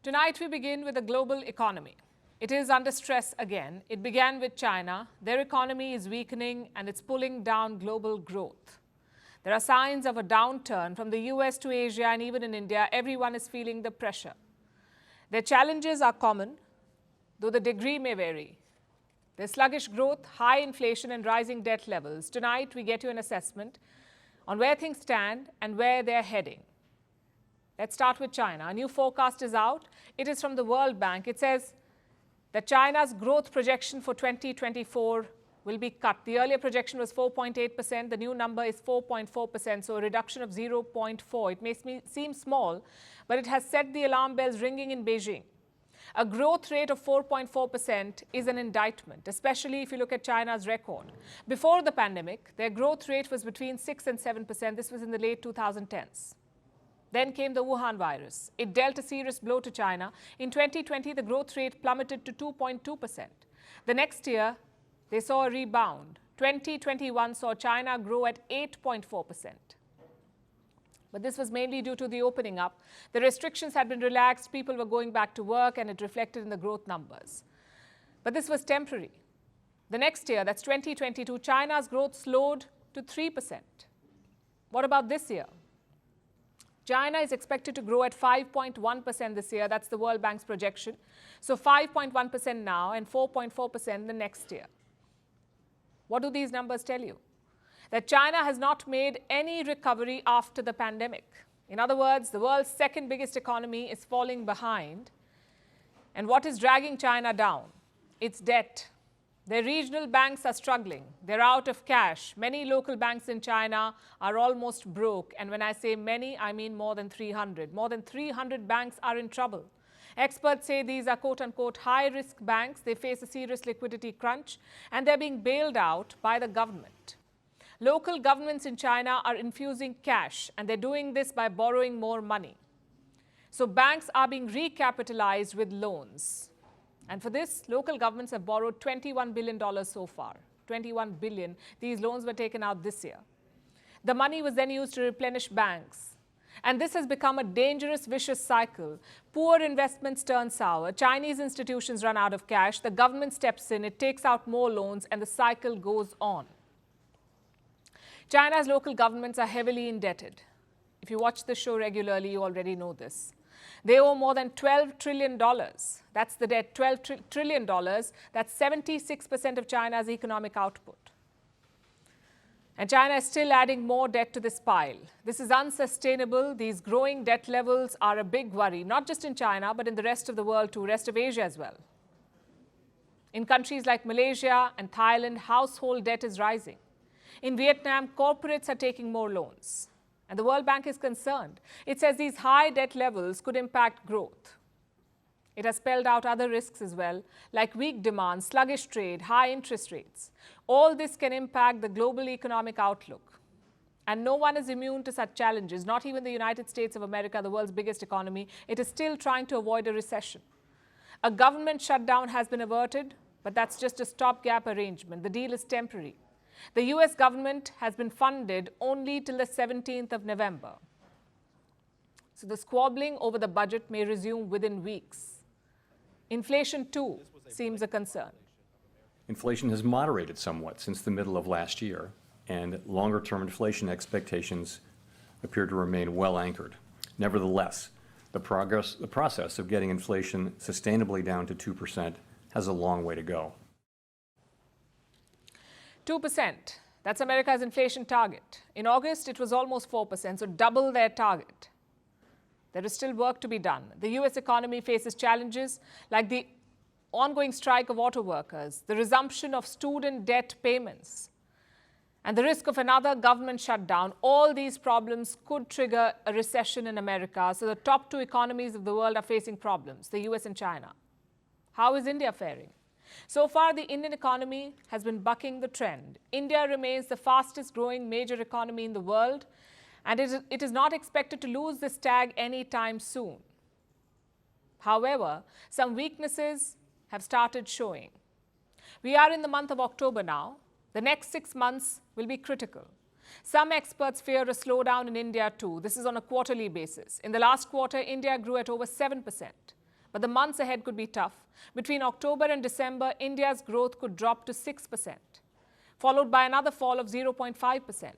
Tonight we begin with the global economy. It is under stress again. It began with China. Their economy is weakening and it's pulling down global growth. There are signs of a downturn from the US to Asia and even in India. Everyone is feeling the pressure. Their challenges are common, though the degree may vary. There's sluggish growth, high inflation and rising debt levels. Tonight we get you an assessment on where things stand and where they're heading. Let's start with China. A new forecast is out. It is from the World Bank. It says that China's growth projection for 2024 will be cut. The earlier projection was 4.8%. The new number is 4.4%, so a reduction of 0.4. It may seem small, but it has set the alarm bells ringing in Beijing. A growth rate of 4.4% is an indictment, especially if you look at China's record. Before the pandemic, their growth rate was between 6 and 7%. This was in the late 2010s. Then came the Wuhan virus. It dealt a serious blow to China. In 2020, the growth rate plummeted to 2.2%. The next year, they saw a rebound. 2021 saw China grow at 8.4%. But this was mainly due to the opening up. The restrictions had been relaxed, people were going back to work, and it reflected in the growth numbers. But this was temporary. The next year, that's 2022, China's growth slowed to 3%. What about this year? China is expected to grow at 5.1% this year. That's the World Bank's projection. So 5.1% now and 4.4% the next year. What do these numbers tell you? That China has not made any recovery after the pandemic. In other words, the world's second biggest economy is falling behind. And what is dragging China down? It's debt. Their regional banks are struggling. They're out of cash. Many local banks in China are almost broke. And when I say many, I mean more than 300. More than 300 banks are in trouble. Experts say these are quote-unquote high-risk banks. They face a serious liquidity crunch, and they're being bailed out by the government. Local governments in China are infusing cash, and they're doing this by borrowing more money. So banks are being recapitalized with loans. And for this, local governments have borrowed $21 billion so far. $21 billion. These loans were taken out this year. The money was then used to replenish banks. And this has become a dangerous, vicious cycle. Poor investments turn sour. Chinese institutions run out of cash. The government steps in. It takes out more loans, and the cycle goes on. China's local governments are heavily indebted. If you watch the show regularly, you already know this. They owe more than $12 trillion. That's the debt, $12 trillion. That's 76% of China's economic output. And China is still adding more debt to this pile. This is unsustainable. These growing debt levels are a big worry, not just in China, but in the rest of the world too, rest of Asia as well. In countries like Malaysia and Thailand, household debt is rising. In Vietnam, corporates are taking more loans. And the World Bank is concerned. It says these high debt levels could impact growth. It has spelled out other risks as well, like weak demand, sluggish trade, high interest rates. All this can impact the global economic outlook. And no one is immune to such challenges, not even the United States of America, the world's biggest economy. It is still trying to avoid a recession. A government shutdown has been averted, but that's just a stopgap arrangement. The deal is temporary. The US government has been funded only till the 17th of November. So the squabbling over the budget may resume within weeks. Inflation, too, seems a concern. Inflation has moderated somewhat since the middle of last year, and longer-term inflation expectations appear to remain well anchored. Nevertheless, the process of getting inflation sustainably down to 2% has a long way to go. 2%. That's America's inflation target. In August, it was almost 4%, so double their target. There is still work to be done. The US economy faces challenges like the ongoing strike of auto workers, the resumption of student debt payments, and the risk of another government shutdown. All these problems could trigger a recession in America. So the top two economies of the world are facing problems, the US and China. How is India faring? So far, the Indian economy has been bucking the trend. India remains the fastest growing major economy in the world, and it is not expected to lose this tag anytime soon. However, some weaknesses have started showing. We are in the month of October now. The next 6 months will be critical. Some experts fear a slowdown in India too. This is on a quarterly basis. In the last quarter, India grew at over 7%. But the months ahead could be tough. Between October and December, India's growth could drop to 6%, followed by another fall of 0.5%.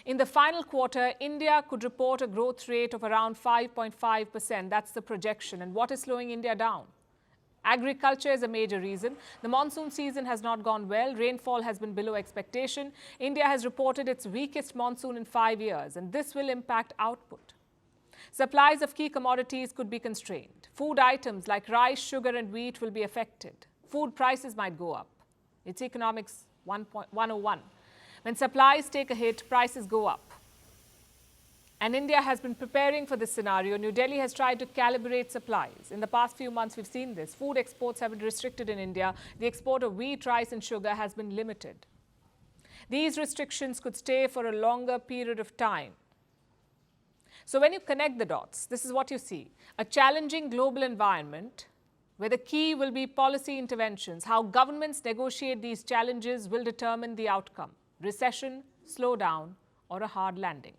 In the final quarter, India could report a growth rate of around 5.5%. That's the projection. And what is slowing India down? Agriculture is a major reason. The monsoon season has not gone well. Rainfall has been below expectation. India has reported its weakest monsoon in 5 years, and this will impact output. Supplies of key commodities could be constrained. Food items like rice, sugar, and wheat will be affected. Food prices might go up. It's Economics 101. When supplies take a hit, prices go up. And India has been preparing for this scenario. New Delhi has tried to calibrate supplies. In the past few months, we've seen this. Food exports have been restricted in India. The export of wheat, rice, and sugar has been limited. These restrictions could stay for a longer period of time. So when you connect the dots, this is what you see. A challenging global environment where the key will be policy interventions. How governments negotiate these challenges will determine the outcome. Recession, slowdown, or a hard landing.